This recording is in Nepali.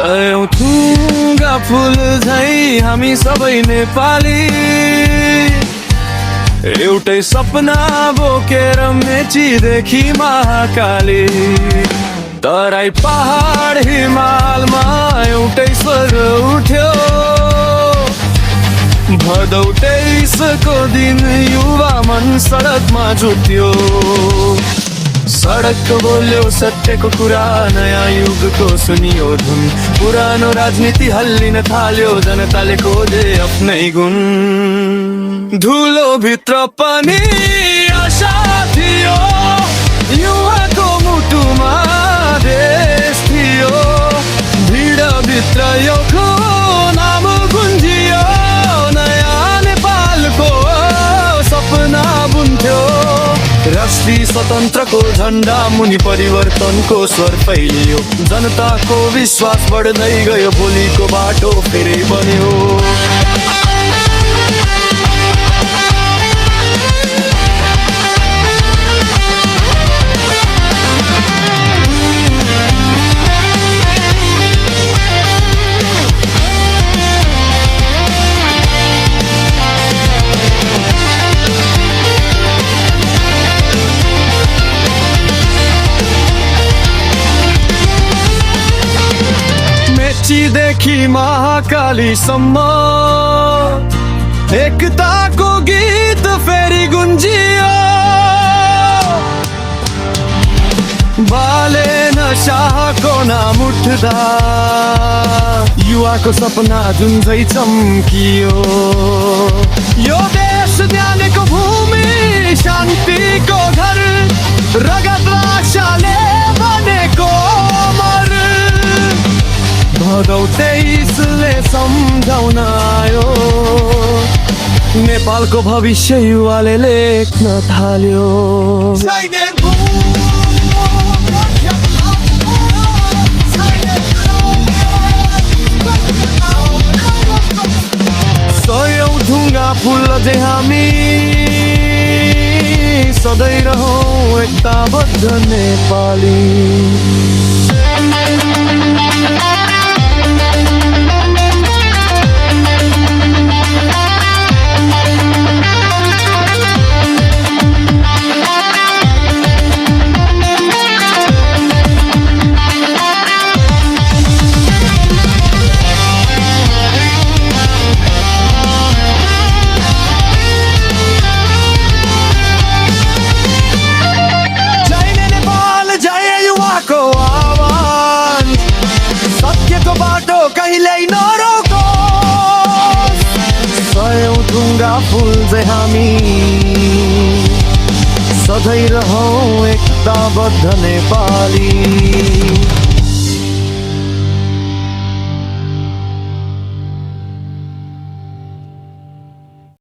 सयौं थुङ्गा फुल झै हामी सबै नेपाली एउटै सपना बोकेर मेचीदेखि महाकाली तराई पहाड हिमालमा एउटै स्वर उठ्यो भदौ 23 को दिन युवा मन सडकमा जुट्यो सडक बोल्यो सत्यको कुरा नयाँ युगको सुनियो धुन पुरानो राजनीति हल्लिन थाल्यो जनताले खोजे आफ्नै गुण धुलो भित्र पनि आशा थियो युवाको मुटुमा देश थियो भिड भित्र यो नाम गुन्जियो नयाँ नेपालको सपना बुन्थ्यो राष्ट्रिय स्वतन्त्रको झण्डा मुनि परिवर्तनको स्वर फैलियो जनताको विश्वास बढ्दै गयो भोलिको बाटो फेरि बन्यो देखि महाकालीसम्म एकताको गीत फेरि गुन्जियो बालेन शाहको नाम उठ्दा युवाको सपना जुन झै चम्कियो यो देश ज्ञानको भूमि शान्तिको घर रगत आशाले बनेको मर भदौ 23 ले सम्झाउन आयो नेपालको भविष्य युवाले लेख्न थाल्यो सयौं ढुङ्गा फुल जे हामी सधैँ रहौं एकताबद्ध नेपाली कहिल्यै नरोकोस् सयौं ढुङ्गा फुल चाहिँ हामी सधैँ रहौं एकताबद्ध नेपाली